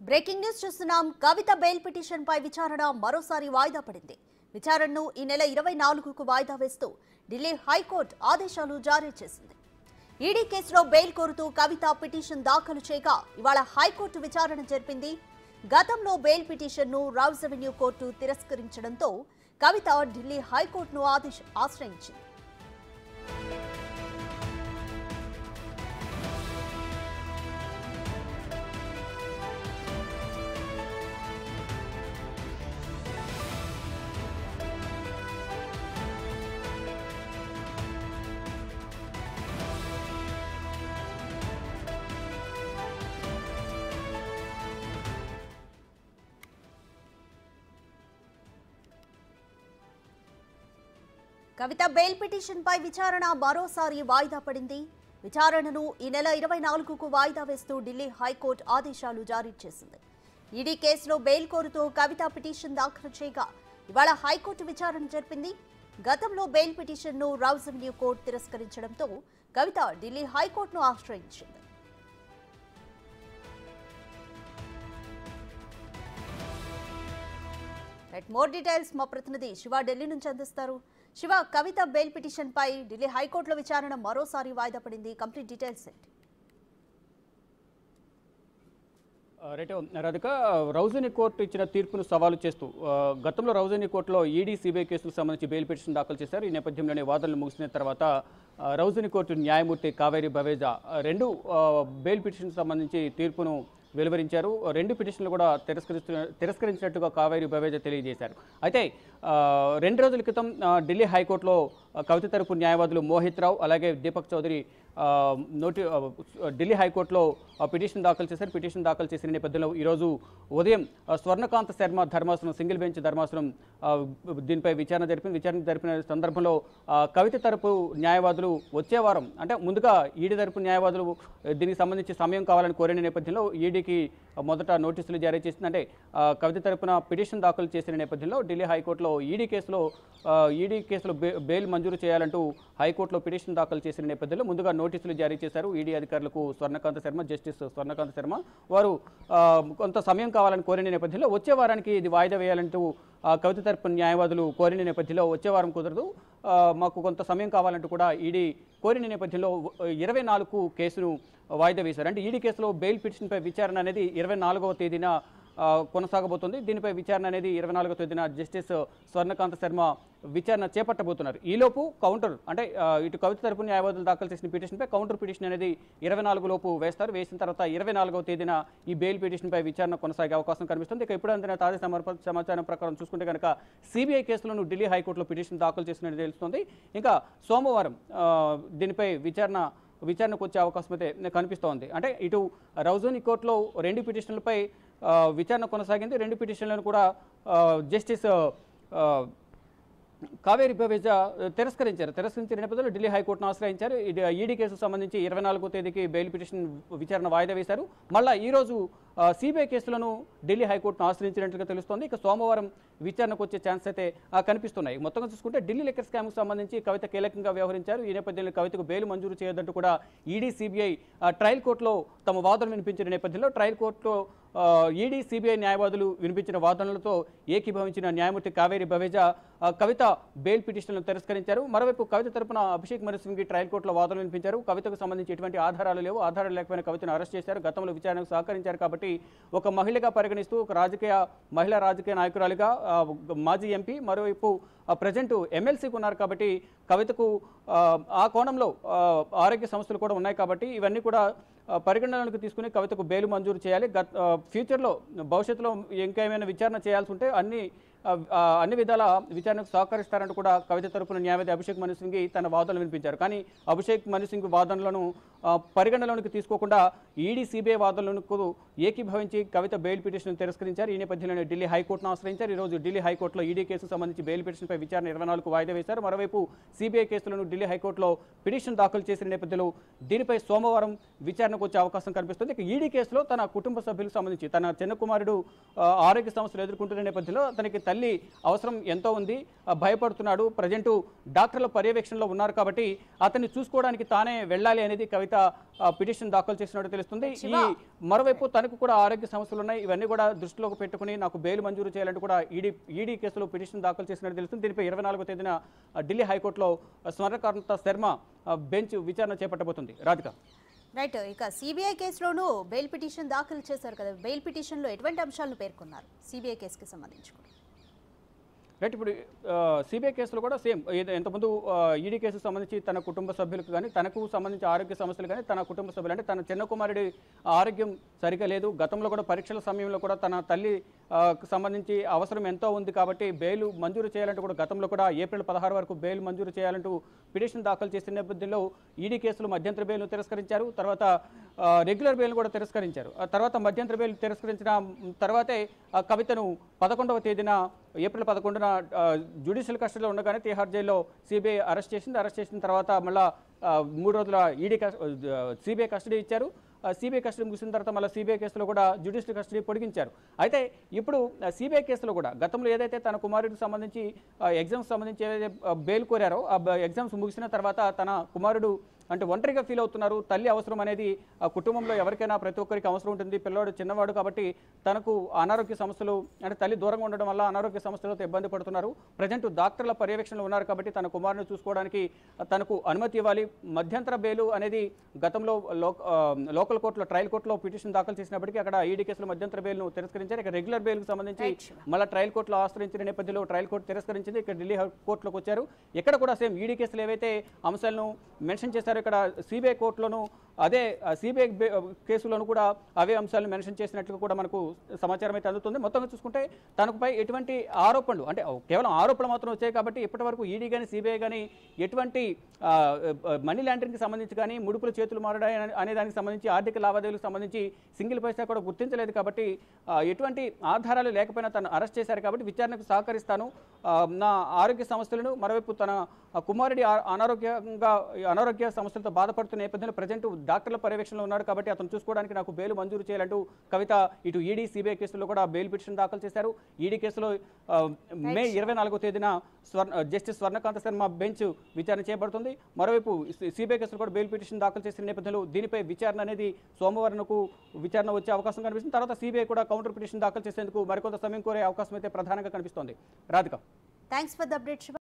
Breaking news చూస్తున్నాం. కవిత bail petition పై విచారణ మరోసారి వాయిదా పడింది. విచారణను ఈ నెల 24కు వాయిదా వేస్తూ ఢిల్లీ హైకోర్టు ఆదేశాలు జారీ చేసింది. ఈడీ కేసులో బెయిల్ కోరుతూ కవిత పిటిషన్ దాఖలు చేయగా ఇవాళ హైకోర్టు విచారణ జరిపింది. గతంలో బెయిల్ పిటిషన్ను రౌజ్ అవెన్యూ కోర్టు తిరస్కరించడంతో కవిత ఢిల్లీ హైకోర్టును ఆశ్రయించింది. కవిత బెయిల్ పిటిషన్ పై విచారణ మరోసారి వాయిదా పడింది. విచారణను ఈ నెల 24కు వాయిదా వేస్తూ ఢిల్లీ హైకోర్టు ఆదేశాలు జారీ చేసింది. ఈడీ కేసులో బెయిల్ కోరుతూ కవిత పిటిషన్ దాఖలు చేయగా ఇవాళ హైకోర్టు విచారణ జరిపింది. గతంలో బెయిల్ పిటిషన్ను రౌజ్ అవెన్యూ కోర్టు తిరస్కరించడంతో కవిత ఢిల్లీ హైకోర్టును ఆశ్రయించింది. మోర్ డీటెయిల్స్ మా ప్రతినిధి శివ ఢిల్లీ నుంచి అందిస్తారు. శివ, కవిత బెయిల్ పిటిషన్ పై ఢిల్లీ హైకోర్టులో విచారణ మరోసారి వాయిదా పడింది. కంప్లీట్ డీటెయిల్స్ ఏంటి? రాధిక, రౌజనీ కోర్టు ఇచ్చిన తీర్పును సవాలు చేస్తూ గతంలో రౌజనీ కోర్టులో ఈడీ సిబిఐ కేసులకు సంబంధించి బెయిల్ పిటిషన్ దాఖలు చేశారు. ఈ నేపథ్యంలోనే వాదనలు ముగిసిన తర్వాత రౌజనీ కోర్టు న్యాయమూర్తి కావేరి బవేజా రెండు బెయిల్ పిటిషన్కు సంబంధించి తీర్పును వెలువరించారు. రెండు పిటిషన్లు కూడా తిరస్కరించినట్టుగా కావేరి బవేజా తెలియజేశారు. అయితే 2 రోజుల క్రితం ఢిల్లీ హైకోర్టులో కవిత తరపు న్యాయవాదులు మోహిత్ రావు అలాగే దీపక్ చౌదరి ఢిల్లీ హైకోర్టులో పిటిషన్ దాఖలు చేశారు. పిటిషన్ దాఖలు చేసిన నేపథ్యంలో ఈరోజు ఉదయం స్వర్ణకాంత శర్మ ధర్మాసనం సింగిల్ బెంచ్ ధర్మాసనం దీనిపై విచారణ జరిపిన సందర్భంలో కవిత తరపు న్యాయవాదులు వచ్చే వారం, అంటే ముందుగా ఈడీ తరపు న్యాయవాదులు దీనికి సంబంధించి సమయం కావాలని కోరిన నేపథ్యంలో ఈడీకి మొదట నోటీసులు జారీ చేసింది. అంటే కవిత తరపున పిటిషన్ దాఖలు చేసిన నేపథ్యంలో ఢిల్లీ హైకోర్టులో ఈడీ కేసులో బెయిల్ మంజూరు చేయాలంటూ హైకోర్టులో పిటిషన్ దాఖలు చేసిన నేపథ్యంలో ముందుగా నోటీసులు జారీ చేశారు ఈడీ అధికారులకు జస్టిస్ స్వర్ణకాంత శర్మ. వారు కొంత సమయం కావాలని కోరిన నేపథ్యంలో వచ్చే వారానికి ఇది వాయిదా వేయాలంటూ కవిత తరపు న్యాయవాదులు కోరిన నేపథ్యంలో వచ్చే వారం కుదరదు, మాకు కొంత సమయం కావాలంటూ కూడా ఈడీ కోరిన నేపథ్యంలో 24కు కేసును వాయిదా వేశారు. అంటే ఈడీ కేసులో బెయిల్ పిటిషన్పై విచారణ అనేది 24వ తేదీన కొనసాగబోతుంది. దీనిపై విచారణ అనేది 24వ తేదీన జస్టిస్ స్వర్ణకాంత శర్మ విచారణ చేపట్టబోతున్నారు. ఈలోపు కౌంటర్, అంటే ఇటు కవిత తరపు న్యాయవాదులు దాఖలు చేసిన పిటిషన్పై కౌంటర్ పిటిషన్ అనేది 24 లోపు వేస్తారు. వేసిన తర్వాత 24వ తేదీన ఈ బెయిల్ పిటిషన్పై విచారణ కొనసాగే అవకాశం కనిపిస్తుంది. ఇక ఇప్పుడు అందిన తాజా సమాచారం ప్రకారం చూసుకుంటే కనుక సిబిఐ కేసులను ఢిల్లీ హైకోర్టులో పిటిషన్ దాఖలు చేసినట్టు తెలుస్తుంది. ఇంకా సోమవారం దీనిపై విచారణకు వచ్చే అవకాశం అయితే కనిపిస్తోంది. అంటే ఇటు రౌజనీ కోర్టులో 2 పిటిషన్లపై విచారణ కొనసాగింది. 2 పిటిషన్లను కూడా జస్టిస్ కావేరి బవేజా తిరస్కరించిన నేపథ్యంలో ఢిల్లీ హైకోర్టును ఆశ్రయించారు. ఈడీ కేసుకు సంబంధించి 24వ తేదీకి బెయిల్ పిటిషన్ విచారణ వాయిదా వేశారు. మళ్ళీ ఈరోజు సిబిఐ కేసులను ఢిల్లీ హైకోర్టును ఆశ్రయించినట్లుగా తెలుస్తోంది. ఇక సోమవారం విచారణకు వచ్చే ఛాన్స్ అయితే కనిపిస్తున్నాయి. మొత్తంగా చూసుకుంటే ఢిల్లీ లిక్కర్ స్కామ్కు సంబంధించి కవిత కీలకంగా వ్యవహరించారు. ఈ నేపథ్యంలో కవితకు బెయిల్ మంజూరు చేయొద్దంటూ కూడా ఈడీ సిబిఐ ట్రయల్ కోర్టులో తమ వాదనలు వినిపించిన నేపథ్యంలో ట్రయల్ కోర్టులో ఈడీ సిబిఐ న్యాయవాదులు వినిపించిన వాదనలతో ఏకీభవించిన న్యాయమూర్తి కావేరి బవేజా కవిత బెయిల్ పిటిషన్లను తిరస్కరించారు. మరోవైపు కవిత తరపున అభిషేక్ మను సింఘ్వి ట్రయల్ కోర్టులో వాదనలు వినిపించారు. కవితకు సంబంధించి ఎటువంటి ఆధారాలు లేవు, ఆధారాలు లేకపోయినా కవితను అరెస్ట్ చేశారు. గతంలో విచారణకు సహకరించారు కాబట్టి ఒక మహిళగా పరిగణిస్తూ ఒక మహిళా రాజకీయ నాయకురాలిగా మాజీ ఎంపీ, మరోవైపు ప్రజెంట్ ఎమ్మెల్సీకి ఉన్నారు కాబట్టి కవితకు ఆ కోణంలో ఆరోగ్య సమస్యలు కూడా ఉన్నాయి కాబట్టి ఇవన్నీ కూడా పరిగణనలోకి తీసుకుని కవితకు బెయిల్ మంజూరు చేయాలి. ఫ్యూచర్లో భవిష్యత్తులో ఇంకేమైనా విచారణ చేయాల్సి ఉంటే అన్ని విధాల విచారణకు సహకరిస్తారంటూ కూడా కవిత తరపున న్యాయవాది అభిషేక్ మను సింఘ్వి తన వాదనలు వినిపించారు. కానీ అభిషేక్ మను సింఘ్వి వాదనలను పరిగణనలోకి తీసుకోకుండా ఈడీ సిబిఐ వాదనలకు ఏకీభవించి కవిత బెయిల్ పిటిషన్ తిరస్కరించారు. ఈ నేపథ్యంలోనే ఢిల్లీ హైకోర్టును ఆశ్రయించారు. ఈరోజు ఢిల్లీ హైకోర్టులో ఈడీ కేసుకు సంబంధించి బెయిల్ పిటిషన్పై విచారణ 24కు వాయిదా వేశారు. మరోవైపు సిబిఐ కేసులను ఢిల్లీ హైకోర్టులో పిటిషన్ దాఖలు చేసిన నేపథ్యంలో దీనిపై సోమవారం విచారణకు వచ్చే అవకాశం కనిపిస్తుంది. ఇక ఈడీ కేసులో తన కుటుంబ సభ్యులకు సంబంధించి తన చిన్న కుమారుడు ఆరోగ్య సమస్యలు ఎదుర్కొంటున్న నేపథ్యంలో తనకి తల్లి అవసరం ఎంతో ఉంది, భయపడుతున్నాడు, ప్రజెంట్ డాక్టర్ల పర్యవేక్షణలో ఉన్నారు కాబట్టి అతన్ని చూసుకోవడానికి తానే వెళ్ళాలి అనేది కవిత కవిత పిటిషన్ దాఖలు చేసినట్టు తెలుస్తుంది. ఈ మరోవైపు తనకు కూడా ఆరోగ్య సమస్యలు ఉన్నాయి, ఇవన్నీ కూడా దృష్టిలోకి పెట్టుకుని నాకు బెయిల్ మంజూరు చేయాలంటూ కూడా ఈడీ కేసులో పిటిషన్ దాఖలు చేసినట్టు తెలుస్తుంది. దీనిపై 24వ తేదీన ఢిల్లీ హైకోర్టులో స్వర్ణకాంత శర్మ బెంచ్ విచారణ చేపట్టబోతుంది. రాధిక రైట్, ఇక సిబిఐ కేసులోనూ బెయిల్ పిటిషన్ దాఖలు చేశారు కదా, బెయిల్ పిటిషన్లో ఎటువంటి అంశాలను పేర్కొన్నారు సిబిఐ కేసుకి సంబంధించి? రైట్, ఇప్పుడు సిబిఐ కేసులో కూడా సేమ్ ఇంతకుముందు ఈడీ కేసుకు సంబంధించి తన కుటుంబ సభ్యులకు కానీ తనకు సంబంధించి ఆరోగ్య సమస్యలు కానీ తన కుటుంబ సభ్యులు అంటే తన చిన్న కుమారుడి ఆరోగ్యం సరిగా లేదు, గతంలో కూడా పరీక్షల సమయంలో కూడా తన తల్లి సంబంధించి అవసరం ఎంతో ఉంది కాబట్టి బెయిల్ మంజూరు చేయాలంటూ కూడా గతంలో కూడా ఏప్రిల్ 16 వరకు బెయిల్ మంజూరు చేయాలంటూ పిటిషన్ దాఖలు చేసిన నేపథ్యంలో ఈడీ కేసులు మధ్యంతర బెయిల్ను తిరస్కరించారు, తర్వాత రెగ్యులర్ బెయిల్ కూడా తిరస్కరించారు. తర్వాత మధ్యంతర బెయిల్ తిరస్కరించిన తర్వాతే కవితను 11వ తేదీన ఏప్రిల్ 11న జ్యుడిషియల్ కస్టడీలో ఉండగానే తిహార్ జైల్లో సిబిఐ అరెస్ట్ చేసింది. అరెస్ట్ చేసిన తర్వాత మళ్ళీ 3 రోజుల సిబిఐ కస్టడీ ఇచ్చారు. సిబిఐ కస్టడీ ముగిసిన తర్వాత మళ్ళీ సిబిఐ కేసులో కూడా జ్యుడిషియల్ కస్టడీ పొడిగించారు. అయితే ఇప్పుడు సిబిఐ కేసులో కూడా గతంలో ఏదైతే తన కుమారుడికి సంబంధించి ఎగ్జామ్స్ సంబంధించి ఏదైతే బెయిల్ కోరారో ఆ ఎగ్జామ్స్ ముగిసిన తర్వాత తన కుమారుడు అంటే ఒంటరిగా ఫీల్ అవుతున్నారు, తల్లి అవసరం అనేది కుటుంబంలో ఎవరికైనా ప్రతి ఒక్కరికి అవసరం ఉంటుంది, పిల్లవాడు చిన్నవాడు కాబట్టి తనకు అనారోగ్య సమస్యలు అంటే తల్లి దూరంగా ఉండడం వల్ల అనారోగ్య సమస్యలతో ఇబ్బంది పడుతున్నారు, ప్రజెంట్ డాక్టర్ల పర్యవేక్షణలో ఉన్నారు కాబట్టి తన కుమారుని చూసుకోవడానికి తనకు అనుమతి ఇవ్వాలి. మధ్యంతర బెయిల్ అనేది గతంలో లోకల్ కోర్టులో ట్రయల్ కోర్టులో పిటిషన్ దాఖలు చేసినప్పటికీ అక్కడ ఈడీ కేసులో మధ్యంతర బెయిల్ను తిరస్కరించారు. ఇక రెగ్యులర్ బెయిల్కి సంబంధించి మళ్ళీ ట్రయల్ కోర్టులో ఆశ్రయించిన నేపథ్యంలో ట్రయల్ కోర్టు తిరస్కరించింది. ఇక్కడ ఢిల్లీ కోర్టులోకి వచ్చారు. ఇక్కడ కూడా సేమ్ ఈడీ కేసులు ఏవైతే అంశాలను మెన్షన్ చేశారు ఇక్కడ సిబిఐ కోర్టులోను అదే సిబిఐ కేసులోను కూడా అవే అంశాలను మెన్షన్ చేసినట్లు కూడా మనకు సమాచారం అయితే అందుతుంది. మొత్తంగా చూసుకుంటే తనపై ఎటువంటి ఆరోపణలు అంటే కేవలం ఆరోపణలు మాత్రం వచ్చాయి కాబట్టి ఇప్పటి వరకు ఈడీ కానీ సిబిఐ కానీ ఎటువంటి మనీ లాండరింగ్కి సంబంధించి కానీ ముడుపుల చేతులు మారడాయి అనే దానికి సంబంధించి ఆర్థిక లావాదేవీలకు సంబంధించి సింగిల్ పైసా కూడా గుర్తించలేదు కాబట్టి ఎటువంటి ఆధారాలు లేకపోయినా తను అరెస్ట్ చేశారు కాబట్టి విచారణకు సహకరిస్తాను, నా ఆరోగ్య సమస్యలను మరోవైపు తన కుమారుడి అనారోగ్య సమస్యలతో బాధపడుతున్న నేపథ్యంలో ప్రజెంట్ డాక్టర్ల పర్యవేక్షణలో ఉన్నాడు కాబట్టి అతను చూసుకోవడానికి నాకు బెయిల్ మంజూరు చేయాలంటూ కవిత ఇటు ఈడీ సిబిఐ కేసులో కూడా బెయిల్ పిటిషన్ దాఖలు చేశారు. ఈడీ కేసులో మే 24వ తేదీన జస్టిస్ స్వర్ణకాంత శర్మ బెంచ్ విచారణ చేయబడుతుంది. మరోవైపు సిబిఐ కేసులో కూడా బెయిల్ పిటిషన్ దాఖలు చేసిన నేపథ్యంలో దీనిపై విచారణ అనేది సోమవారంకు విచారణ వచ్చే అవకాశం కనిపిస్తుంది. తర్వాత సిబిఐ కూడా కౌంటర్ పిటిషన్ దాఖలు చేసేందుకు మరికొంత సమయం కోరే అవకాశం అయితే ప్రధానంగా కనిపిస్తోంది. Radhika, thanks for the update.